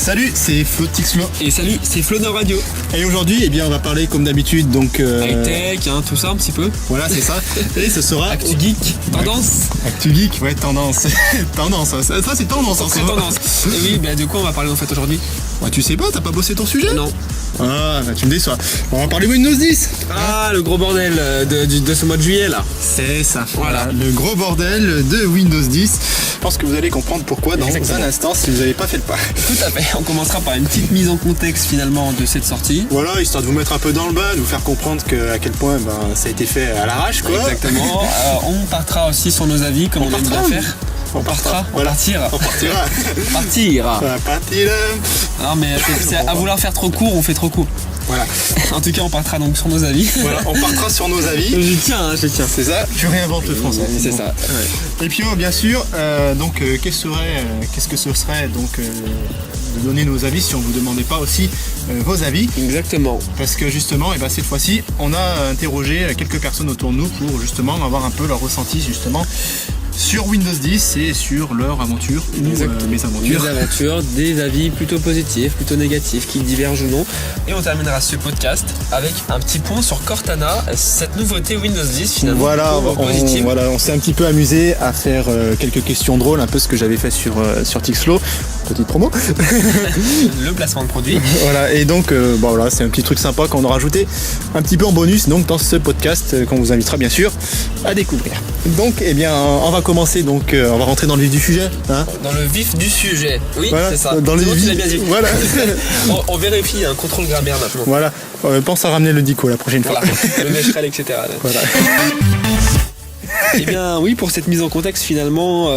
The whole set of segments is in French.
Salut, c'est Flo Tixlo. Et salut, c'est Flo de Radio. Et aujourd'hui, on va parler comme d'habitude, donc... High-tech, tout ça un petit peu. Voilà, c'est ça. Et ce sera... Actu Geek, tendance. Actu Geek, ouais, tendance. Tendance, ça c'est tendance. C'est tendance. Et oui, de quoi on va parler en fait aujourd'hui? Ouais, tu sais pas, t'as pas bossé ton sujet? Non. Ah, tu me déçois. On va parler Windows 10. Ah, le gros bordel de ce mois de juillet là. C'est ça. Voilà. Le gros bordel de Windows 10. Je pense que vous allez comprendre pourquoi dans un instant si vous n'avez pas fait le pas. Tout à fait. On commencera par une petite mise en contexte finalement de cette sortie. Voilà, histoire de vous mettre un peu dans le bain, de vous faire comprendre à quel point ça a été fait à l'arrache, quoi. Exactement. On partira aussi sur nos avis, comme on aime bien faire. On partira. On partira. Non mais c'est à vouloir faire trop court, on fait trop court. Voilà. En tout cas, on partira donc sur nos avis. Voilà, on partira sur nos avis. Je tiens. C'est ça. Tu réinventes le français. C'est ça. Ouais. Et puis bien sûr, qu'est-ce que ce serait donc de donner nos avis si on vous demandait pas aussi vos avis. Exactement. Parce que justement, cette fois-ci, on a interrogé quelques personnes autour de nous pour justement avoir un peu leur ressenti justement sur Windows 10 et sur leur aventure ou mes aventures. Des aventures, des avis plutôt positifs, plutôt négatifs, qui divergent ou non. Et on terminera ce podcast avec un petit point sur Cortana, cette nouveauté Windows 10 finalement. Voilà, on s'est un petit peu amusé à faire quelques questions drôles, un peu ce que j'avais fait sur Tixlo. Petite promo. Le placement de produit. Voilà, et donc c'est un petit truc sympa qu'on a rajouté un petit peu en bonus donc dans ce podcast qu'on vous invitera bien sûr à découvrir. Donc on va commencer, donc on va rentrer dans le vif du sujet. Hein, dans le vif du sujet, oui, voilà, c'est ça. Dans le vif, tu l'as bien dit. Voilà. on vérifie un contrôle grammaire maintenant. Voilà, pense à ramener le dico la prochaine fois. Le Mecherel, etc. Voilà. Eh bien oui, pour cette mise en contexte finalement,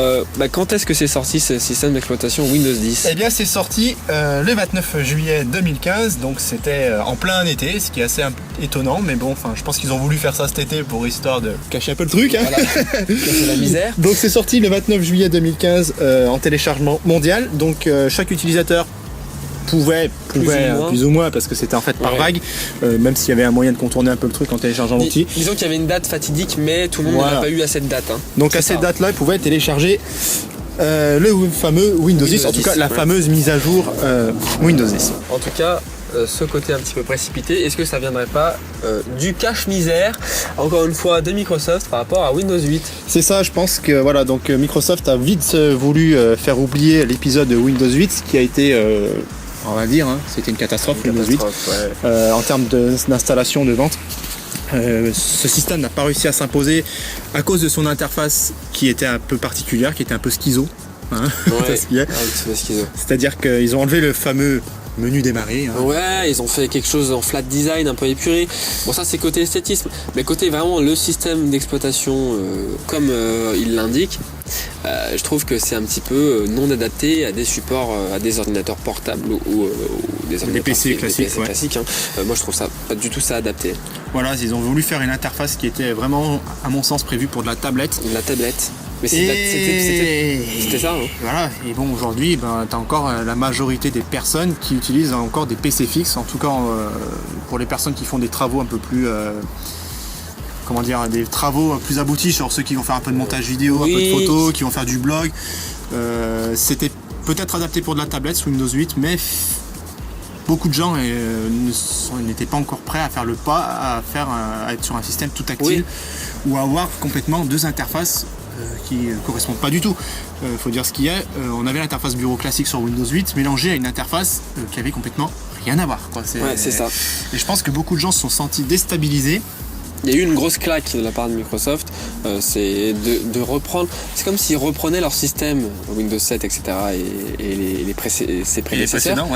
quand est-ce que c'est sorti ce système d'exploitation Windows 10? Eh bien c'est sorti le 29 juillet 2015, donc c'était en plein été, ce qui est assez étonnant, mais bon, je pense qu'ils ont voulu faire ça cet été pour histoire de cacher un peu le truc. Hein. Voilà, cacher la misère. Donc c'est sorti le 29 juillet 2015 en téléchargement mondial, donc chaque utilisateur pouvait plus ou moins parce que c'était en fait par vague, même s'il y avait un moyen de contourner un peu le truc en téléchargeant l'outil. Disons qu'il y avait une date fatidique, mais tout le monde n'a pas eu à cette date. Hein. Donc à cette date-là, il pouvait télécharger le fameux Windows 10, en tout cas la fameuse mise à jour Windows 10. En tout cas, ce côté un petit peu précipité, est-ce que ça viendrait pas du cache-misère, encore une fois, de Microsoft par rapport à Windows 8? C'est ça, je pense que donc Microsoft a vite voulu faire oublier l'épisode de Windows 8, ce qui a été... on va dire, c'était une catastrophe, Windows 8. En termes d'installation, de vente. Ce système n'a pas réussi à s'imposer à cause de son interface qui était un peu particulière, qui était un peu schizo. C'est-à-dire qu'ils ont enlevé le fameux menu démarrer. Ouais, ils ont fait quelque chose en flat design, un peu épuré. Bon, ça c'est côté esthétisme, mais côté vraiment le système d'exploitation comme il l'indique, je trouve que c'est un petit peu non adapté à des supports, à des ordinateurs portables ou des PC classiques. Moi je trouve ça pas du tout ça adapté. Voilà, ils ont voulu faire une interface qui était vraiment, à mon sens, prévue pour de la tablette. De la tablette. Mais c'était ça. Voilà, et bon, aujourd'hui, t'as encore la majorité des personnes qui utilisent encore des PC fixes, en tout cas pour les personnes qui font des travaux un peu plus... des travaux plus aboutis sur ceux qui vont faire un peu de montage vidéo, un peu de photos, qui vont faire du blog. C'était peut-être adapté pour de la tablette sous Windows 8, mais beaucoup de gens n'étaient pas encore prêts à faire le pas, à être sur un système tout tactile ou à avoir complètement deux interfaces qui ne correspondent pas du tout. Faut dire ce qu'il y a. On avait l'interface bureau classique sur Windows 8 mélangée à une interface qui avait complètement rien à voir. C'est ça. Et je pense que beaucoup de gens se sont sentis déstabilisés. Il y a eu une grosse claque de la part de Microsoft, c'est de reprendre, c'est comme s'ils reprenaient leur système Windows 7, etc. et ses prédécesseurs,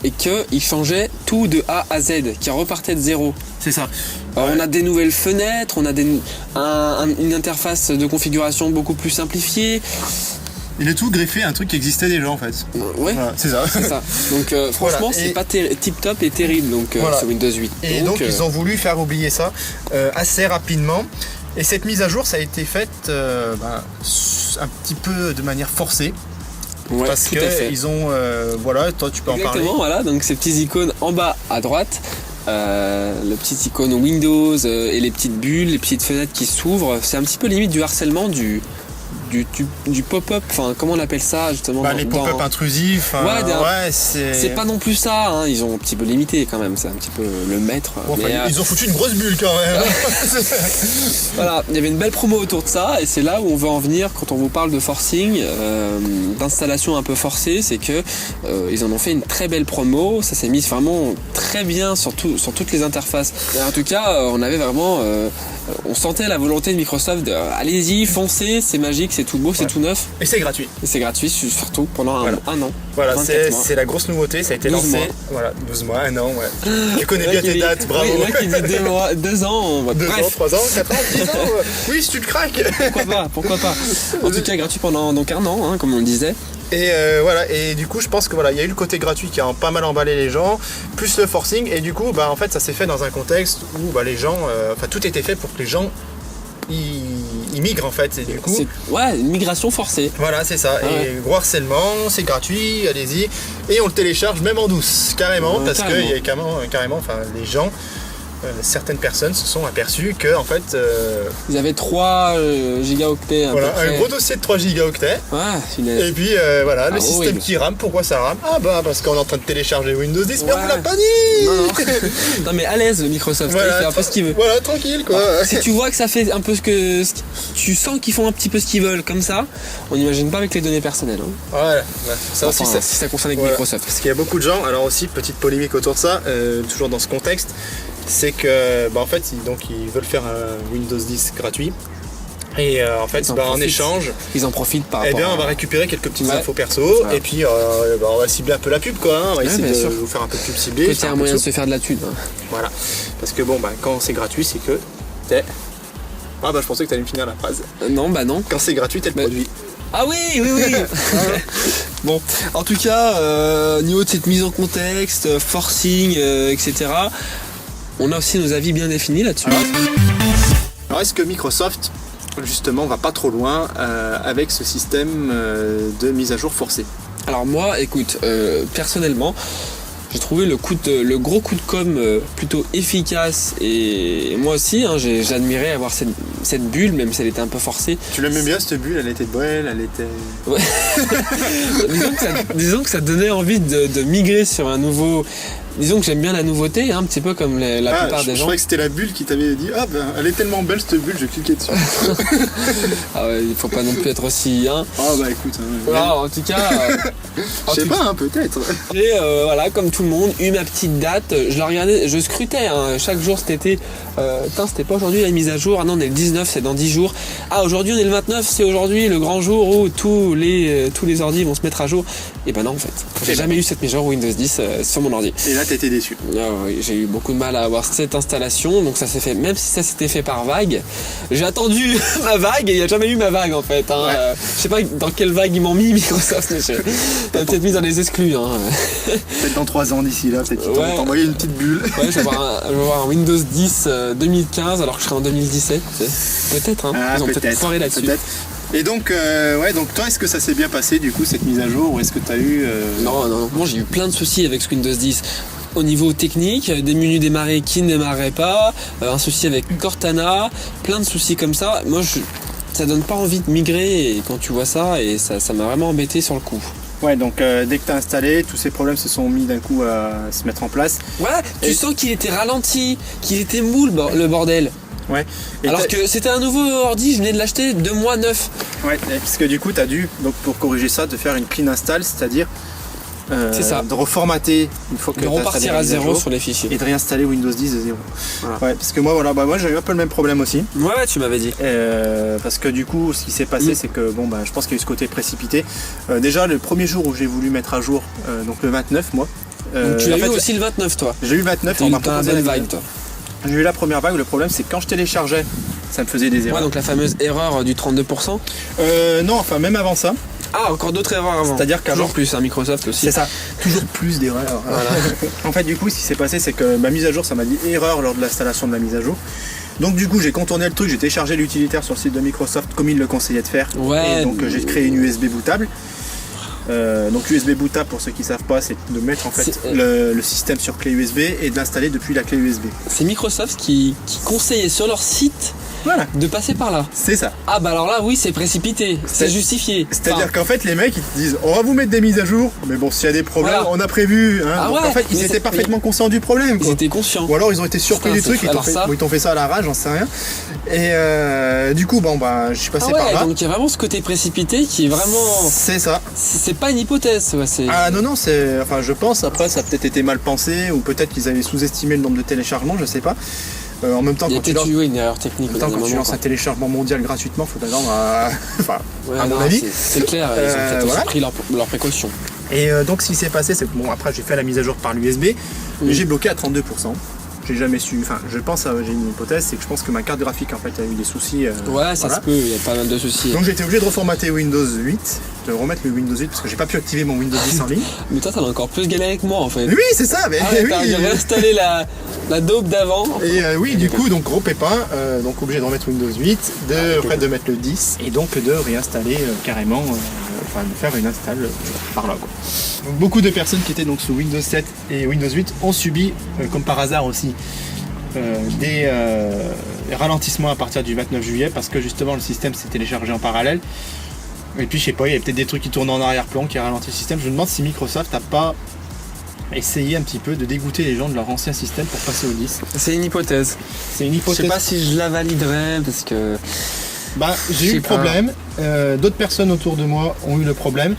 et qu'ils changeaient tout de A à Z, qui repartaient de zéro. C'est ça. On a des nouvelles fenêtres, on a une interface de configuration beaucoup plus simplifiée. Et le tout greffé à un truc qui existait déjà en fait. Ouais, voilà, c'est ça. Donc franchement, c'est pas tip top et terrible sur Windows 8. Et donc ils ont voulu faire oublier ça assez rapidement. Et cette mise à jour, ça a été faite un petit peu de manière forcée. Ouais, parce qu'ils ont toi tu peux en parler. Exactement, voilà, donc ces petites icônes en bas à droite. Le petit icône Windows et les petites bulles, les petites fenêtres qui s'ouvrent, c'est un petit peu limite du harcèlement du du pop-up, enfin comment on appelle ça justement les pop-up intrusifs, c'est pas non plus ça, hein. Ils ont un petit peu limité quand même, c'est un petit peu le maître. Ils ont foutu une grosse bulle quand même. Voilà, il y avait une belle promo autour de ça et c'est là où on veut en venir quand on vous parle de forcing, d'installation un peu forcée, c'est que ils en ont fait une très belle promo, ça s'est mis vraiment très bien sur toutes les interfaces. Et en tout cas, on avait vraiment on sentait la volonté de Microsoft de allez-y, foncez, c'est magique, c'est tout beau, c'est tout neuf. Et c'est gratuit. Et c'est gratuit surtout pendant un an. Voilà, c'est la grosse nouveauté, ça a été lancé. Voilà, 12 mois, un an, ouais. Tu connais bien tes dates, bravo. Oui, là qui dit 2 ans, 2 ans, 3 ans, 4 ans, 10 ans. Oui, si tu le craques. Pourquoi pas. En tout cas, gratuit pendant donc un an, hein, comme on le disait. Et voilà, et du coup je pense que il y a eu le côté gratuit qui a pas mal emballé les gens, plus le forcing, et du coup en fait ça s'est fait dans un contexte où les gens, tout était fait pour que les gens ils migrent en fait, et du coup une migration forcée. Voilà, c'est ça. Et gros harcèlement, c'est gratuit, allez-y, et on le télécharge même en douce, carrément, parce que il y a carrément les gens, certaines personnes se sont aperçues que en fait ils avaient 3 gigaoctets. Voilà, un gros dossier de 3 gigaoctets. Et puis le système qui rame, pourquoi ça rame ? Parce qu'on est en train de télécharger Windows 10, mais on vous l'a pas dit. Non mais à l'aise Microsoft, il fait un peu ce qu'il veut. Voilà, tranquille quoi. Si tu vois que ça fait un peu tu sens qu'ils font un petit peu ce qu'ils veulent comme ça, on n'imagine pas avec les données personnelles. Hein. Voilà, ça aussi si ça concerne avec Microsoft. Parce qu'il y a beaucoup de gens, alors aussi petite polémique autour de ça, toujours dans ce contexte. C'est que en fait ils veulent faire un Windows 10 gratuit et en fait en échange ils en profitent par on va récupérer quelques petites infos perso et puis on va cibler un peu la pub quoi, hein. On va essayer de vous faire un peu de pub ciblée, c'est un moyen de se faire de la thune, hein. Voilà, parce que quand c'est gratuit c'est que t'es je pensais que t'allais me finir la phrase. Non quand c'est gratuit t'es le produit. Ah oui. Bon, en tout cas niveau de cette mise en contexte, forcing, etc., on a aussi nos avis bien définis là-dessus. Alors est-ce que Microsoft justement va pas trop loin avec ce système de mise à jour forcée ? Alors moi, écoute, personnellement, j'ai trouvé le gros coup de com plutôt efficace, et moi aussi j'admirais avoir cette bulle, même si elle était un peu forcée. Tu l'aimais bien cette bulle, elle était belle, elle était... Ouais. disons que ça donnait envie de migrer sur un nouveau... Disons que j'aime bien la nouveauté, un petit peu comme la plupart des gens. Je croyais que c'était la bulle qui t'avait dit elle est tellement belle cette bulle, je cliquais dessus. Il faut pas non plus être aussi... écoute... en tout cas... je sais pas, peut-être. Et comme tout le monde, eu ma petite date, je la regardais, je scrutais chaque jour cet été. C'était pas aujourd'hui la mise à jour, non on est le 19, c'est dans 10 jours. Aujourd'hui on est le 29, c'est aujourd'hui le grand jour où tous les ordis vont se mettre à jour. Et non en fait, j'ai jamais eu cette mise à jour Windows 10 sur mon ordi. Et là t'étais déçu. Oui, j'ai eu beaucoup de mal à avoir cette installation, donc ça s'est fait, même si ça s'était fait par vague, j'ai attendu ma vague et il n'y a jamais eu ma vague en fait. Je sais pas dans quelle vague ils m'ont mis Microsoft, mais peut-être mis dans les exclus. Peut-être dans 3 ans d'ici là, peut-être qu'ils t'ont envoyé une petite bulle. Je vais avoir un Windows 10 2015 alors que je serai en 2017. Peut-être, ils ont peut-être foiré là-dessus. Peut-être. Et donc, donc toi, est-ce que ça s'est bien passé du coup cette mise à jour, ou est-ce que tu as eu... Non, moi j'ai eu plein de soucis avec ce Windows 10. Au niveau technique, des menus démarrer qui ne démarraient pas, un souci avec Cortana, plein de soucis comme ça. Moi, ça donne pas envie de migrer, et quand tu vois ça, et ça m'a vraiment embêté sur le coup. Ouais, donc dès que tu as installé, tous ces problèmes se sont mis d'un coup à se mettre en place. Ouais, tu sens qu'il était ralenti, qu'il était mou le bordel. Ouais. Alors que c'était un nouveau ordi, je venais de l'acheter 2 mois neuf. Ouais, parce que du coup, tu as dû, donc, pour corriger ça, de faire une clean install, c'est-à-dire c'est ça. De reformater une fois que de repartir à zéro sur les fichiers. Et de réinstaller Windows 10 de zéro. Voilà. Ouais, parce que moi j'ai eu un peu le même problème aussi. Ouais, tu m'avais dit. Parce que du coup, ce qui s'est passé, c'est que je pense qu'il y a eu ce côté précipité. Déjà, le premier jour où j'ai voulu mettre à jour, donc le 29, moi. Donc tu l'as eu aussi le 29, toi. J'ai eu le 29, on m'a proposé la vague, toi. J'ai eu la première vague, le problème c'est que quand je téléchargeais, ça me faisait des erreurs. Ouais, donc la fameuse erreur du 32%. Non, enfin même avant ça. Ah, encore d'autres erreurs avant. C'est-à-dire qu'avant... Toujours plus, Microsoft aussi. C'est ça, toujours plus d'erreurs. Voilà. En fait, du coup, ce qui s'est passé, c'est que ma mise à jour, ça m'a dit erreur lors de l'installation de la mise à jour. Donc du coup, j'ai contourné le truc, j'ai téléchargé l'utilitaire sur le site de Microsoft comme il le conseillait de faire. Ouais. Et donc j'ai créé une USB bootable. Donc USB bootable, pour ceux qui ne savent pas, c'est de mettre en fait le système sur clé USB et de l'installer depuis la clé USB. C'est Microsoft qui conseillait sur leur site Voilà. de passer par là. C'est ça. Ah bah alors là oui c'est précipité, c'est justifié. C'est-à-dire qu'en fait les mecs ils te disent on va vous mettre des mises à jour, mais bon s'il y a des problèmes Voilà. on a prévu. Hein. Ah Donc, ouais, en fait ils mais étaient parfaitement conscients du problème. Ils Quoi. étaient conscients. Ou alors ils ont été surpris Putain, du truc, ils t'ont fait ça à la rage, j'en sais rien. Et du coup bon bah je suis passé par là. Donc il y a vraiment ce côté précipité qui est vraiment. C'est ça. C'est pas une hypothèse. Ouais, Ah non c'est. Enfin je pense après ça a peut-être été mal pensé ou peut-être qu'ils avaient sous-estimé le nombre de téléchargements, je sais pas. En même temps, il y a quand tu peut-être eu une erreur technique. quand tu lances un téléchargement mondial gratuitement, faut t'attendre à. Enfin, ouais, à mon avis. C'est clair, ils ont peut-être aussi pris leurs précautions. Et donc, ce qui s'est passé, c'est que bon, après, j'ai fait la mise à jour par l'USB, mais j'ai bloqué à 32%. J'ai jamais su. Enfin, je pense, j'ai une hypothèse, c'est que je pense que ma carte graphique en fait a eu des soucis. Ouais, ça se peut, il y a pas mal de soucis. Donc, j'ai été obligé de reformater Windows 8, de remettre le Windows 8 parce que j'ai pas pu activer mon Windows 10 en ligne. Mais toi, t'as encore plus galéré que moi en fait. Oui, c'est ça, mais oui. T'as dû réinstaller la dope d'avant. Et oui, du coup, donc gros pépin, donc obligé de remettre Windows 8, après de mettre le 10 et donc de réinstaller carrément, enfin de faire une install par là quoi. Donc beaucoup de personnes qui étaient donc sous Windows 7 et Windows 8 ont subi, comme par hasard aussi, des ralentissements à partir du 29 juillet parce que justement le système s'est téléchargé en parallèle. Et puis je sais pas, il y a peut-être des trucs qui tournent en arrière-plan qui ralentissent le système. Je me demande si Microsoft n'a pas essayé un petit peu de dégoûter les gens de leur ancien système pour passer au 10. C'est une hypothèse. C'est une hypothèse. Je sais pas si je la validerais parce que. Bah, j'ai eu le problème. D'autres personnes autour de moi ont eu le problème.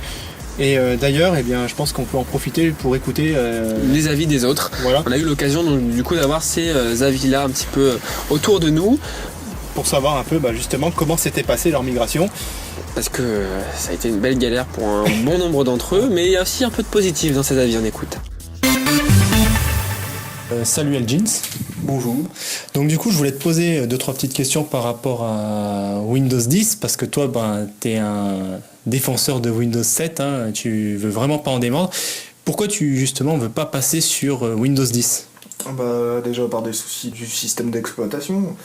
Et d'ailleurs, eh bien, je pense qu'on peut en profiter pour écouter les avis des autres. Voilà. On a eu l'occasion donc, du coup d'avoir ces avis-là un petit peu autour de nous. Pour savoir un peu justement comment s'était passée leur migration. Parce que ça a été une belle galère pour un bon nombre d'entre eux, mais il y a aussi un peu de positif dans ces avis, on écoute. Salut Elgins. Bonjour. Donc du coup je voulais te poser 2-3 petites questions par rapport à Windows 10 parce que toi t'es un défenseur de Windows 7, hein, tu veux vraiment pas en démordre. Pourquoi tu justement veux pas passer sur Windows 10 ? Déjà par des soucis du système d'exploitation,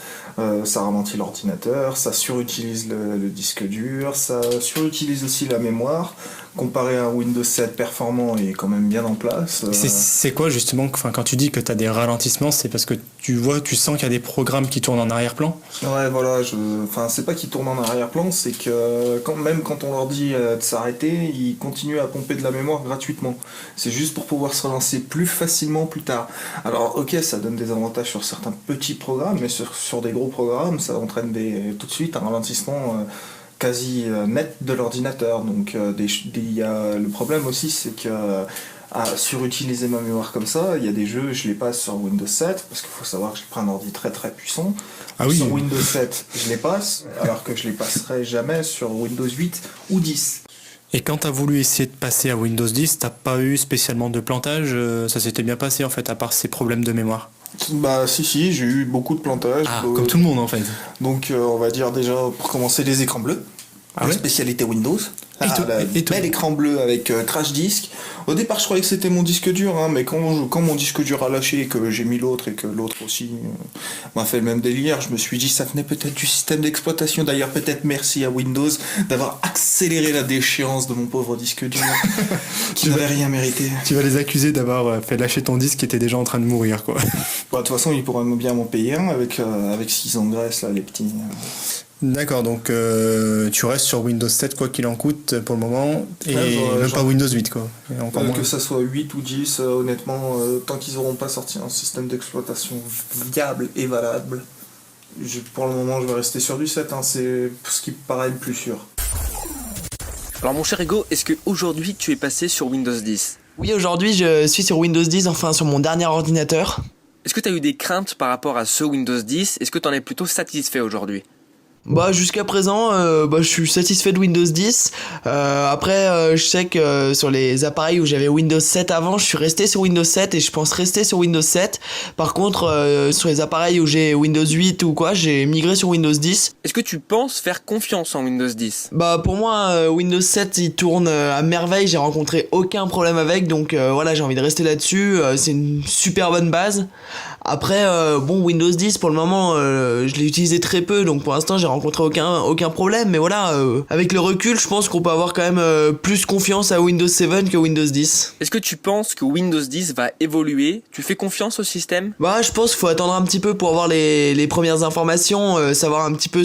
ça ralentit l'ordinateur, ça surutilise le disque dur, ça surutilise aussi la mémoire. Comparé à un Windows 7 performant et quand même bien en place. C'est quoi justement, quand tu dis que tu as des ralentissements, c'est parce que tu sens qu'il y a des programmes qui tournent en arrière-plan ? Ouais voilà, c'est pas qu'ils tournent en arrière-plan, c'est que même quand on leur dit de s'arrêter, ils continuent à pomper de la mémoire gratuitement. C'est juste pour pouvoir se relancer plus facilement plus tard. Alors ok, ça donne des avantages sur certains petits programmes, mais sur des gros programmes, ça entraîne tout de suite un ralentissement quasi net de l'ordinateur. Donc le problème aussi, c'est que à surutiliser ma mémoire comme ça, il y a des jeux, je les passe sur Windows 7 parce qu'il faut savoir que j'ai pris un ordi très très puissant. Sur Windows 7 je les passe alors que je les passerai jamais sur Windows 8 ou 10. Et quand tu as voulu essayer de passer à Windows 10, t'as pas eu spécialement de plantage, ça s'était bien passé en fait à part ces problèmes de mémoire ? Si, j'ai eu beaucoup de plantages. Comme tout le monde en fait. Donc on va dire déjà pour commencer les écrans bleus. Spécialité Windows. Bel écran bleu avec crash disk. Au départ je croyais que c'était mon disque dur, hein, mais quand mon disque dur a lâché et que j'ai mis l'autre et que l'autre aussi m'a fait le même délire, je me suis dit ça venait peut-être du système d'exploitation. D'ailleurs peut-être merci à Windows d'avoir accéléré la déchéance de mon pauvre disque dur qui n'avait rien mérité. Tu vas les accuser d'avoir fait lâcher ton disque qui était déjà en train de mourir quoi. De toute façon ils pourraient bien m'en payer un avec ce qu'ils engraissent là les petits. D'accord, donc tu restes sur Windows 7 quoi qu'il en coûte pour le moment, et même pas Windows 8 quoi. Encore moins. Que ça soit 8 ou 10, honnêtement, tant qu'ils n'auront pas sorti un système d'exploitation viable et valable, pour le moment je vais rester sur du 7, hein, c'est ce qui me paraît le plus sûr. Alors mon cher Ego, est-ce qu'aujourd'hui tu es passé sur Windows 10 ? Oui, aujourd'hui je suis sur Windows 10, enfin sur mon dernier ordinateur. Est-ce que tu as eu des craintes par rapport à ce Windows 10 ? Est-ce que tu en es plutôt satisfait aujourd'hui ? Jusqu'à présent, je suis satisfait de Windows 10. Après, je sais que sur les appareils où j'avais Windows 7 avant, je suis resté sur Windows 7 et je pense rester sur Windows 7. Par contre, sur les appareils où j'ai Windows 8 ou quoi, j'ai migré sur Windows 10. Est-ce que tu penses faire confiance en Windows 10 ? Pour moi, Windows 7, il tourne à merveille. J'ai rencontré aucun problème avec, donc voilà, j'ai envie de rester là-dessus. C'est une super bonne base. Après, Windows 10, pour le moment, je l'ai utilisé très peu, donc pour l'instant, j'ai rencontré rencontré aucun problème, mais voilà, avec le recul, je pense qu'on peut avoir quand même plus confiance à Windows 7 que Windows 10. Est-ce que tu penses que Windows 10 va évoluer? Tu fais confiance au système? Bah, je pense qu'il faut attendre un petit peu pour avoir les premières informations, savoir un petit peu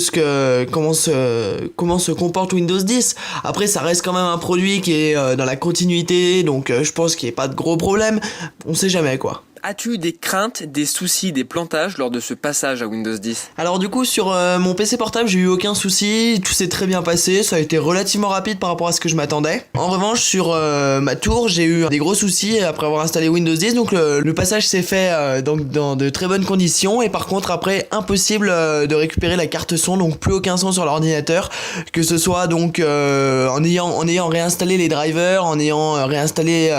comment se comporte Windows 10. Après, ça reste quand même un produit qui est dans la continuité, donc je pense qu'il n'y a pas de gros problèmes. On sait jamais, quoi. As-tu eu des craintes, des soucis, des plantages lors de ce passage à Windows 10? Alors du coup sur mon PC portable j'ai eu aucun souci, tout s'est très bien passé, ça a été relativement rapide par rapport à ce que je m'attendais. En revanche sur ma tour j'ai eu des gros soucis après avoir installé Windows 10, donc le passage s'est fait donc dans de très bonnes conditions et par contre après impossible de récupérer la carte son, donc plus aucun son sur l'ordinateur, que ce soit donc en ayant réinstallé les drivers, en ayant réinstallé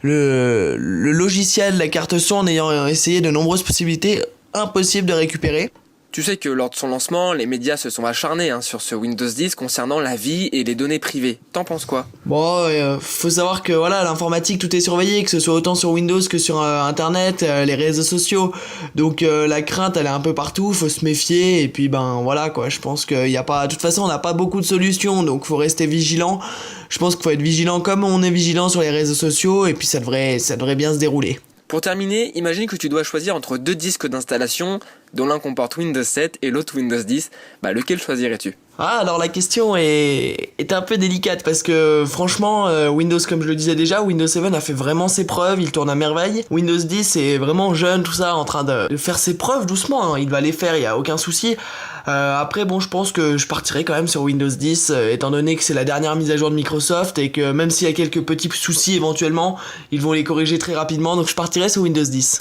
le logiciel de la carte son, en ayant essayé de nombreuses possibilités, impossible de récupérer. Tu sais que lors de son lancement, les médias se sont acharnés sur ce Windows 10 concernant la vie et les données privées. T'en penses quoi? Bon, faut savoir que voilà, l'informatique tout est surveillé, que ce soit autant sur Windows que sur Internet, les réseaux sociaux. Donc la crainte elle est un peu partout, faut se méfier et puis ben voilà quoi. Je pense qu'il y a pas, de toute façon on n'a pas beaucoup de solutions, donc faut rester vigilant. Je pense qu'il faut être vigilant comme on est vigilant sur les réseaux sociaux et puis ça devrait bien se dérouler. Pour terminer, imagine que tu dois choisir entre deux disques d'installation, dont l'un comporte Windows 7 et l'autre Windows 10. Lequel choisirais-tu? Ah, alors la question est un peu délicate parce que franchement, Windows, comme je le disais déjà, Windows 7 a fait vraiment ses preuves, il tourne à merveille. Windows 10 est vraiment jeune, tout ça, en train de faire ses preuves doucement, il va les faire, il y a aucun souci. Après bon, je pense que je partirai quand même sur Windows 10 étant donné que c'est la dernière mise à jour de Microsoft et que même s'il y a quelques petits soucis éventuellement, ils vont les corriger très rapidement, donc je partirai sur Windows 10.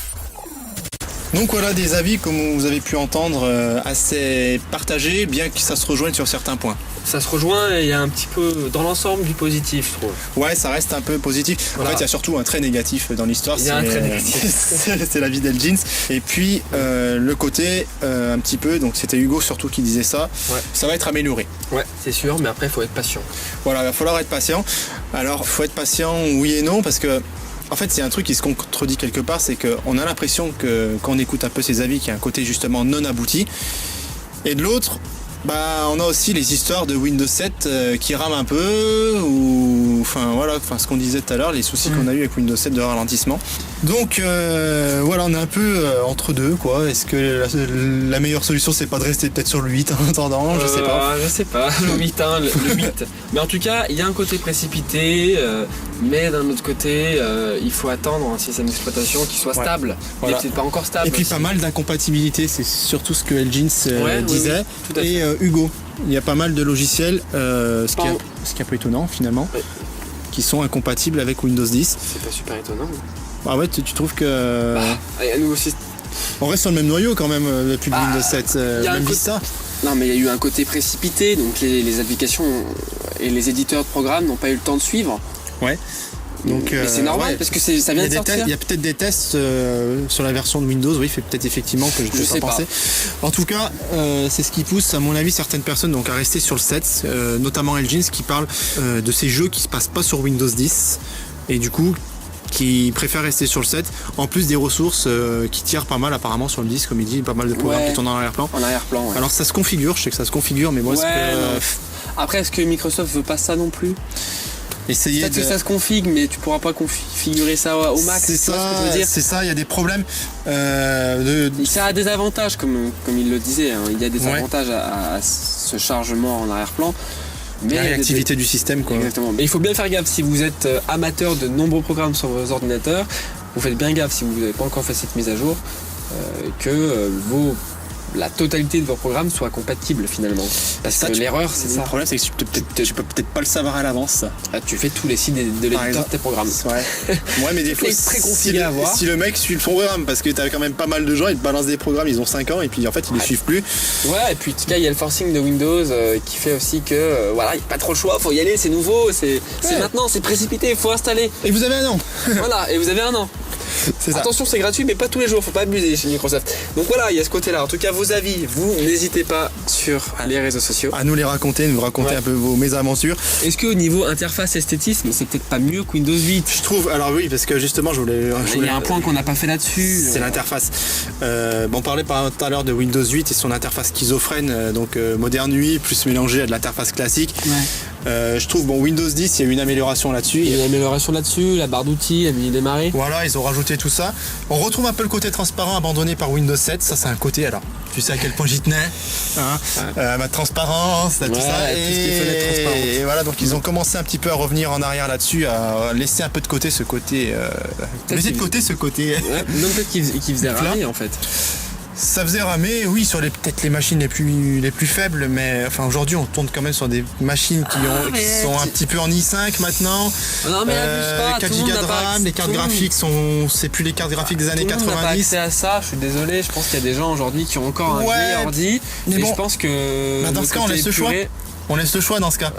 Donc voilà des avis, comme vous avez pu entendre, assez partagés, bien que ça se rejoigne sur certains points. Ça se rejoint et il y a un petit peu dans l'ensemble du positif, je trouve. Ouais, ça reste un peu positif. Voilà. En fait, il y a surtout un trait négatif dans l'histoire. Il y a un trait négatif. C'est la vie d'Elgins. Et puis, le côté un petit peu, donc c'était Hugo surtout qui disait ça, ouais. Ça va être amélioré. Ouais, c'est sûr, mais après, il faut être patient. Voilà, il va falloir être patient. Alors, il faut être patient, oui et non, parce que en fait, c'est un truc qui se contredit quelque part, c'est qu'on a l'impression que quand on écoute un peu ces avis, qu'il y a un côté justement non abouti. Et de l'autre, on a aussi les histoires de Windows 7 qui rament un peu, ou enfin voilà, ce qu'on disait tout à l'heure, les soucis qu'on a eu avec Windows 7 de ralentissement. Donc voilà, on est un peu entre deux, quoi. Est-ce que la meilleure solution, c'est pas de rester peut-être sur le 8 en attendant? Je sais pas. Je sais pas, le 8, le 8. Mais en tout cas, il y a un côté précipité, mais d'un autre côté, il faut attendre un système d'exploitation qui soit stable. Voilà. Il est peut-être pas encore stable. Et puis aussi. Pas mal d'incompatibilités, c'est surtout ce que Elgins disait. Oui, tout à fait. Et Hugo, il y a pas mal de logiciels, ce qui est un peu étonnant finalement, qui sont incompatibles avec Windows 10. C'est pas super étonnant. Ah ouais, tu trouves que... à nouveau système. On reste sur le même noyau quand même depuis le Windows 7, même Vista. Non mais il y a eu un côté précipité, donc les applications et les éditeurs de programmes n'ont pas eu le temps de suivre. Ouais. Donc, mais c'est normal parce que ça vient de sortir. Il y a peut-être des tests sur la version de Windows, oui, fait peut-être effectivement que je sais pas penser. En tout cas, c'est ce qui pousse à mon avis certaines personnes donc à rester sur le 7, notamment Elgins qui parle de ces jeux qui se passent pas sur Windows 10 et du coup qui préfèrent rester sur le 7, en plus des ressources qui tirent pas mal apparemment sur le disque, comme il dit, pas mal de programmes qui tournent en arrière-plan. En arrière-plan, ouais. Alors ça se configure, je sais que ça se configure, mais moi Après, est-ce que Microsoft veut pas ça non plus? Peut-être que ça se config, mais tu pourras pas configurer ça au max. C'est ça, il y a des problèmes. Ça a des avantages, comme il le disait. Il y a des avantages à ce chargement en arrière-plan. Mais la réactivité du système, quoi. Exactement. Mais il faut bien faire gaffe si vous êtes amateur de nombreux programmes sur vos ordinateurs. Vous faites bien gaffe si vous n'avez pas encore fait cette mise à jour que la totalité de vos programmes soit compatible finalement. Parce que l'erreur, c'est ça. Le problème, c'est que tu peux peut-être pas le savoir à l'avance. Tu fais tous les sites de l'éditeur de tes programmes. Ouais, mais des fois, préconfiguré à voir. Si le mec suit son programme, parce que t'as quand même pas mal de gens, ils te balancent des programmes, ils ont 5 ans, et puis en fait, ils les suivent plus. Ouais, et puis en tout cas, il y a le forcing de Windows qui fait aussi que, il n'y a pas trop le choix, faut y aller, c'est nouveau, c'est maintenant, c'est précipité, il faut installer. Et vous avez un an. Voilà, et vous avez un an. Attention, c'est gratuit, mais pas tous les jours, faut pas abuser chez Microsoft. Donc voilà, il y a ce côté-là. En tout cas, vos avis, vous n'hésitez pas sur les réseaux sociaux. À nous les raconter, nous raconter un peu vos mésaventures. Est-ce qu'au niveau interface esthétisme, c'est peut-être pas mieux que Windows 8? Je trouve, alors oui, parce que justement, Il y a un point qu'on n'a pas fait là-dessus. C'est l'interface. On parlait tout à l'heure de Windows 8 et son interface schizophrène, donc Modern UI plus mélangé à de l'interface classique. Je trouve, Windows 10, il y a eu une amélioration là-dessus. Il y a une amélioration là-dessus, la barre d'outils, elle a démarré. Voilà, ils ont rajouté tout ça. On retrouve un peu le côté transparent abandonné par Windows 7. Ça, c'est un côté, alors, tu sais à quel point j'y tenais. Ma transparence, tout ça. Et voilà, donc ils ont commencé un petit peu à revenir en arrière là-dessus, à laisser un peu de côté ce côté. Laisser de côté ce côté. Non, peut-être qu'ils faisaient ramer en fait. Ça faisait ramer, oui, sur peut-être les machines les plus faibles, mais enfin aujourd'hui on tourne quand même sur des machines qui sont un petit peu en i5 maintenant. Non mais abuse pas, 4 Go de RAM, les cartes graphiques c'est plus les cartes graphiques des années 90. On n'a pas accès à ça, je suis désolé, je pense qu'il y a des gens aujourd'hui qui ont encore un vieil ordi. Mais je pense que dans ce cas on laisse le choix. On laisse le choix dans ce cas.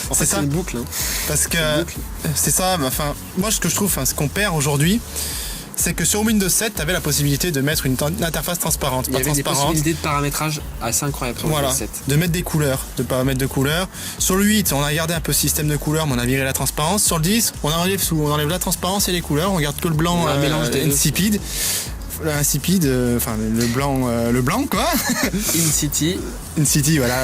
En fait, c'est une boucle. Parce que c'est ça, enfin moi ce que je trouve, ce qu'on perd aujourd'hui, c'est que sur Windows 7, tu avais la possibilité de mettre une interface transparente. Il y avait des possibilités de paramétrage assez incroyables sur Windows 7. De mettre des couleurs, de paramètres de couleurs. Sur le 8, on a gardé un peu le système de couleurs, mais on a viré la transparence. Sur le 10, on enlève la transparence et les couleurs, on garde que le blanc insipide. Insipide, enfin le blanc quoi. In-City, voilà.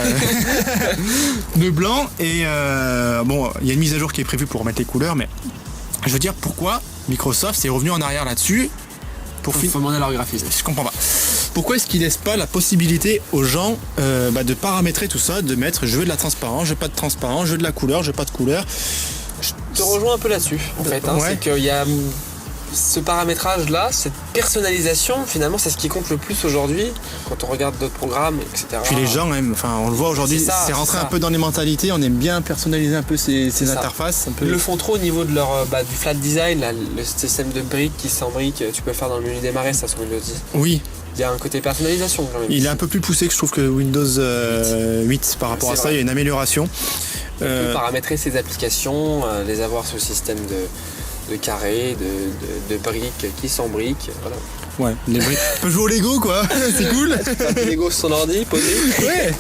Le blanc et il y a une mise à jour qui est prévue pour remettre les couleurs, mais je veux dire pourquoi Microsoft s'est revenu en arrière là-dessus pour demander à leur graphiste. Je comprends pas. Pourquoi est-ce qu'ils laissent pas la possibilité aux gens de paramétrer tout ça, de mettre je veux de la transparence, je veux pas de transparence, je veux de la couleur, je veux pas de couleur. Je te rejoins un peu là-dessus en fait. C'est qu'il y a ce paramétrage là, cette personnalisation, finalement c'est ce qui compte le plus aujourd'hui quand on regarde d'autres programmes, etc. Puis les gens même, on le voit aujourd'hui, c'est rentré un peu dans les mentalités, on aime bien personnaliser un peu ces interfaces. Ils le font trop au niveau de leur du flat design, le système de briques qui s'embrique, tu peux le faire dans le menu démarrer, ça sur Windows 10. Oui. Il y a un côté personnalisation quand même. Il est un peu plus poussé que je trouve que Windows 8 par rapport à ça, il y a une amélioration. On peut paramétrer ses applications, les avoir sous système de carrés, de briques qui s'embriquent, voilà. Ouais, les briques. On peut jouer au Lego quoi, c'est cool. Un peu Lego sur son ordi, posé. Ouais.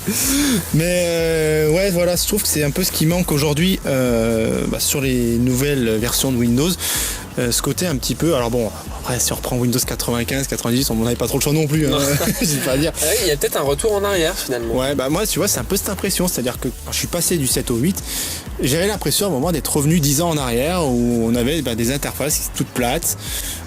Mais voilà, je trouve que c'est un peu ce qui manque aujourd'hui sur les nouvelles versions de Windows. Ce côté un petit peu, alors après si on reprend Windows 95, 98, on n'en avait pas trop le choix non plus, je sais pas dire. Il y a peut-être un retour en arrière finalement. Ouais, moi tu vois, c'est un peu cette impression, c'est-à-dire que quand je suis passé du 7 au 8, j'avais l'impression à un moment d'être revenu 10 ans en arrière où on avait des interfaces toutes plates,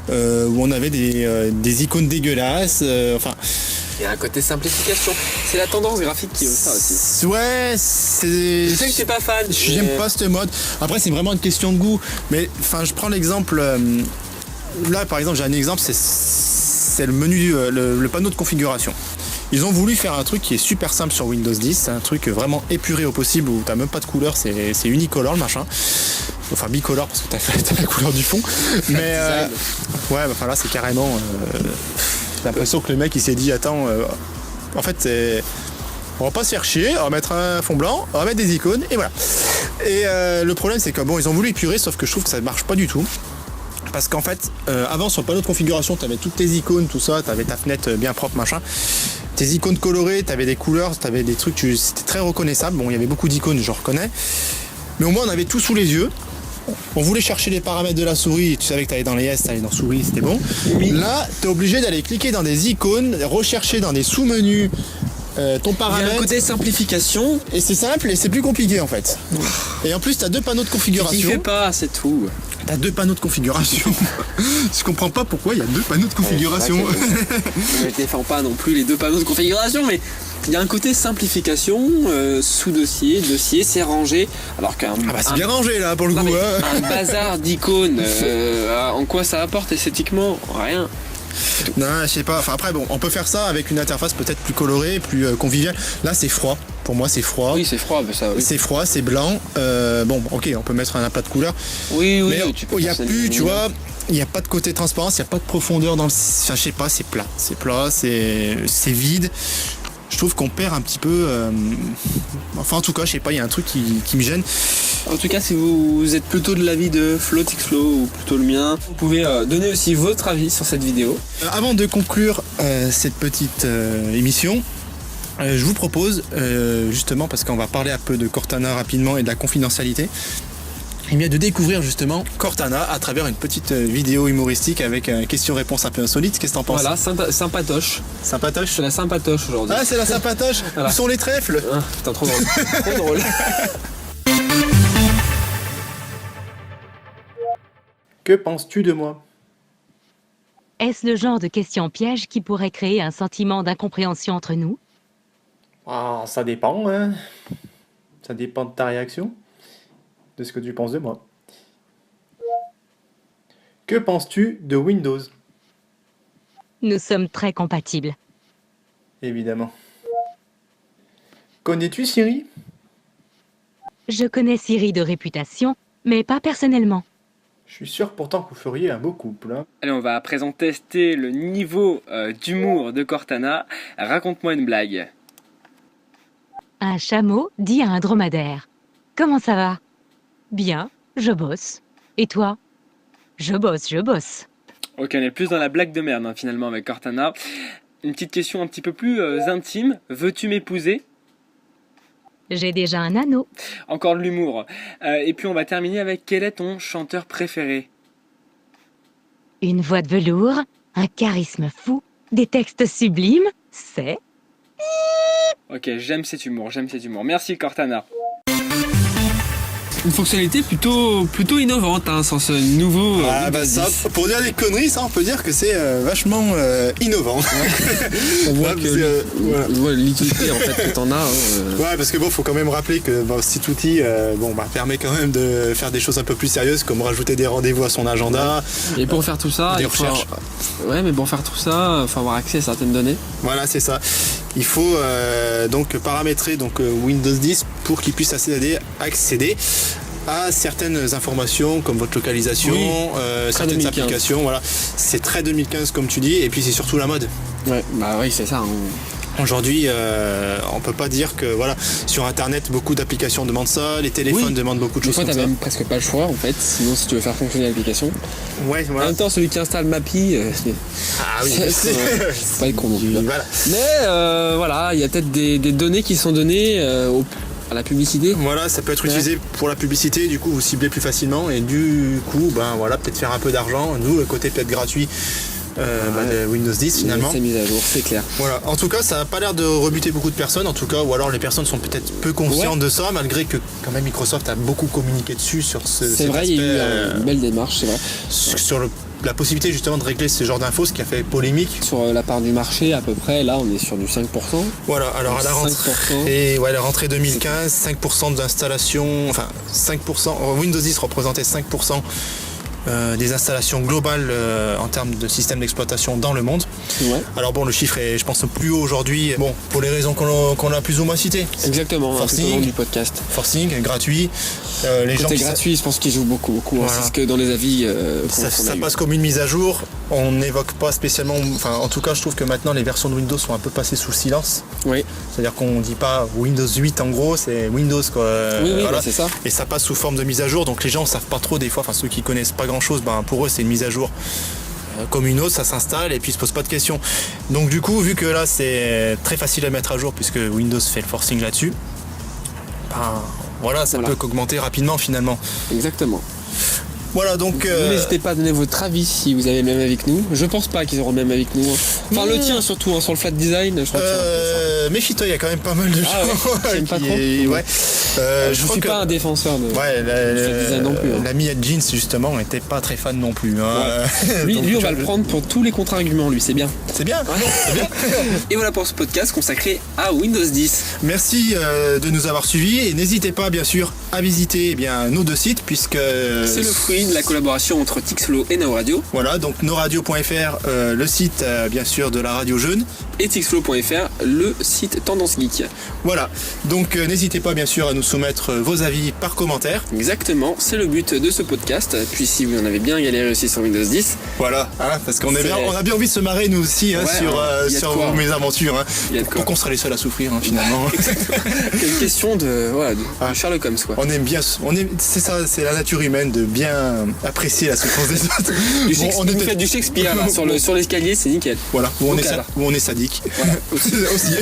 où on avait des icônes dégueulasses, Il y a un côté simplification. C'est la tendance graphique qui est ça aussi. Ouais, Je sais que t'es pas fan. J'aime pas ce mode. Après, c'est vraiment une question de goût. Mais je prends l'exemple. Là, par exemple, j'ai un exemple. C'est le menu, le panneau de configuration. Ils ont voulu faire un truc qui est super simple sur Windows 10. C'est un truc vraiment épuré au possible où t'as même pas de couleur. C'est unicolore le machin. Enfin bicolore parce que t'as la couleur du fond. Mais là, c'est carrément. J'ai l'impression que le mec il s'est dit attends, en fait on va pas se faire chier, on va mettre un fond blanc, on va mettre des icônes et voilà. Et le problème c'est que ils ont voulu épurer, sauf que je trouve que ça marche pas du tout. Parce qu'en fait, avant sur le panneau de configuration, tu avais toutes tes icônes, tout ça, tu avais ta fenêtre bien propre, machin. Tes icônes colorées, tu avais des couleurs, tu avais des trucs, c'était très reconnaissable. Il y avait beaucoup d'icônes, je reconnais. Mais au moins on avait tout sous les yeux. On voulait chercher les paramètres de la souris, tu savais que tu allais dans les S, tu allais dans souris, c'était bon. Oui. Là, tu es obligé d'aller cliquer dans des icônes, rechercher dans des sous-menus ton paramètre. Il y a un côté simplification. Et c'est simple et c'est plus compliqué en fait. Et en plus, tu as 2 panneaux de configuration. Tu fais pas, c'est tout. T'as 2 panneaux de configuration. Je comprends pas pourquoi il y a 2 panneaux de configuration. Je ne défends pas non plus les 2 panneaux de configuration, mais il y a un côté simplification, sous-dossier, dossier, c'est rangé. Alors qu'un. C'est bien rangé là pour le coup. Un bazar d'icônes, en quoi ça apporte esthétiquement? Rien. Non, je sais pas. Après, on peut faire ça avec une interface peut-être plus colorée, plus conviviale. Là, c'est froid. Pour moi, c'est froid. Oui, c'est froid, mais ça. Oui. C'est froid, c'est blanc. Ok, on peut mettre un aplat de couleurs. Oui. Mais il n'y a plus, tu vois. Il n'y a pas de côté transparence, il n'y a pas de profondeur dans le. Enfin, je sais pas, c'est plat. C'est plat, c'est vide. Je trouve qu'on perd un petit peu. Enfin, en tout cas, je sais pas, il y a un truc qui me gêne. En tout cas, si vous êtes plutôt de l'avis de FlowTixFlow ou plutôt le mien, vous pouvez donner aussi votre avis sur cette vidéo. Avant de conclure cette petite émission, je vous propose, justement, parce qu'on va parler un peu de Cortana rapidement et de la confidentialité, de découvrir justement Cortana à travers une petite vidéo humoristique avec une question-réponse un peu insolite. Qu'est-ce que t'en penses? Voilà, sympatoche. Sympatoche? C'est la sympatoche aujourd'hui. Ah, c'est la sympatoche. Voilà. Où sont les trèfles? Ah, putain, trop drôle. Trop drôle. Que penses-tu de moi? Est-ce le genre de question piège qui pourrait créer un sentiment d'incompréhension entre nous? Ah, ça dépend, hein. Ça dépend de ta réaction, de ce que tu penses de moi. Que penses-tu de Windows? Nous sommes très compatibles. Évidemment. Connais-tu Siri? Je connais Siri de réputation, mais pas personnellement. Je suis sûr pourtant que vous feriez un beau couple. Hein. Allez, on va à présent tester le niveau d'humour de Cortana. Raconte-moi une blague. Un chameau dit à un dromadaire. Comment ça va? Bien, je bosse. Et toi? Je bosse. Ok, on est plus dans la blague de merde finalement avec Cortana. Une petite question un petit peu plus intime. Veux-tu m'épouser? J'ai déjà un anneau. Encore de l'humour. Et puis on va terminer avec quel est ton chanteur préféré? Une voix de velours, un charisme fou, des textes sublimes, c'est... Ok, j'aime cet humour. Merci Cortana. Une fonctionnalité plutôt innovante, sans ce nouveau. Ça, pour dire des conneries, ça on peut dire que c'est vachement innovant. On voit l'utilité en fait que t'en as. Ouais, parce que faut quand même rappeler que cet outil permet quand même de faire des choses un peu plus sérieuses, comme rajouter des rendez-vous à son agenda. Et pour faire tout ça, faut avoir accès à certaines données. Voilà, c'est ça. Il faut donc paramétrer Windows 10 pour qu'il puisse accéder à certaines informations comme votre localisation, certaines 2015. applications. Voilà, c'est très 2015 comme tu dis, et puis c'est surtout la mode. Ouais, c'est ça. Aujourd'hui, on peut pas dire que sur Internet beaucoup d'applications demandent ça, les téléphones demandent beaucoup de choses. Des fois, comme t'as ça. même presque pas le choix en fait. Sinon, si tu veux faire fonctionner l'application. Ouais, En voilà. même temps, celui qui installe Mappy, Ah oui. c'est pas être con non plus. Voilà. Mais il y a peut-être des données qui sont données à la publicité. Voilà, ça peut être utilisé pour la publicité, du coup vous ciblez plus facilement et du coup peut-être faire un peu d'argent, nous le côté peut-être gratuit de Windows 10 finalement. C'est mis à jour, c'est clair. Voilà, en tout cas ça n'a pas l'air de rebuter beaucoup de personnes, en tout cas, ou alors les personnes sont peut-être peu conscientes de ça, malgré que quand même Microsoft a beaucoup communiqué dessus sur C'est vrai, il y a eu une belle démarche, c'est vrai. Sur la possibilité justement de régler ce genre d'infos, ce qui a fait polémique. Sur la part du marché, à peu près, là on est sur du 5%. Voilà, alors à la 5%. la rentrée 2015, 5% d'installation, 5%, Windows 10 représentait 5% des installations globales en termes de système d'exploitation dans le monde. Ouais. Alors le chiffre est je pense plus haut aujourd'hui, pour les raisons qu'on a plus ou moins citées. Exactement, tout au long du podcast. Forcing, gratuit. Les Côté gens gratuit, je pense qu'il joue beaucoup. Voilà. C'est ce que dans les avis ça passe comme une mise à jour. On n'évoque pas spécialement, en tout cas je trouve que maintenant les versions de Windows sont un peu passées sous silence. Oui. C'est-à-dire qu'on dit pas Windows 8 en gros, c'est Windows quoi. Voilà. C'est ça. Et ça passe sous forme de mise à jour, donc les gens savent pas trop des fois, ceux qui connaissent pas grand chose, pour eux c'est une mise à jour comme une autre, ça s'installe et puis ils se posent pas de questions. Donc du coup, vu que là c'est très facile à mettre à jour puisque Windows fait le forcing là-dessus, ça peut qu'augmenter rapidement finalement. Exactement. Voilà, donc vous n'hésitez pas à donner votre avis si vous avez le même avec nous. Je pense pas qu'ils auront le même avec nous. Le tien surtout, sur le flat design, je crois que méfie-toi, il y a quand même pas mal de gens. J'aime pas trop. Je suis pas un défenseur de flat design non plus. L'ami Ed Jeans justement n'était pas très fan non plus. Lui on va le prendre pour tous les contre-arguments, lui, c'est bien. C'est bien. C'est bien. Et voilà pour ce podcast consacré à Windows 10. Merci de nous avoir suivis et n'hésitez pas bien sûr à visiter nos deux sites puisque c'est le fruit de la collaboration entre Tixflow et Now Radio. Voilà, donc noradio.fr, le site bien sûr de la radio jeune. Et Tixflow.fr, le site Tendance Geek. Voilà, donc n'hésitez pas bien sûr à nous soumettre vos avis par commentaire. Exactement, c'est le but de ce podcast. Puis si vous en avez bien galéré aussi sur Windows 10. Voilà, hein, parce qu'on on a bien envie de se marrer nous aussi hein, sur mes aventures. Hein, pourquoi on serait les seuls à souffrir hein, finalement. Quelle question de Sherlock Holmes quoi. On aime bien, c'est ça, c'est la nature humaine de bien apprécier la souffrance des autres. On fait du Shakespeare là, sur l'escalier, c'est nickel. Voilà, où on est sadique. Voilà, aussi.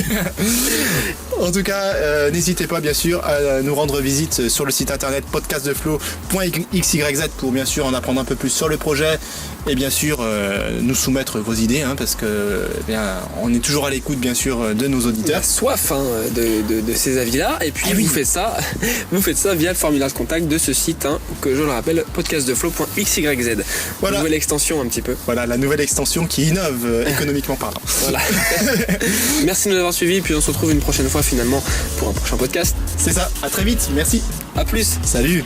En tout cas, n'hésitez pas bien sûr à nous rendre visite sur le site internet podcastdeflow.xyz pour bien sûr en apprendre un peu plus sur le projet et bien sûr nous soumettre vos idées hein, parce que on est toujours à l'écoute bien sûr de nos auditeurs. On a soif hein, de ces avis-là et puis vous faites ça via le formulaire de contact de ce site hein, que je le rappelle podcastdeflow.xyz. Voilà. Nouvelle extension un petit peu. Voilà la nouvelle extension qui innove économiquement parlant. Voilà. Merci de nous avoir suivis puis on se retrouve une prochaine fois finalement pour un prochain podcast. C'est ça, à très vite, merci. À plus. Salut.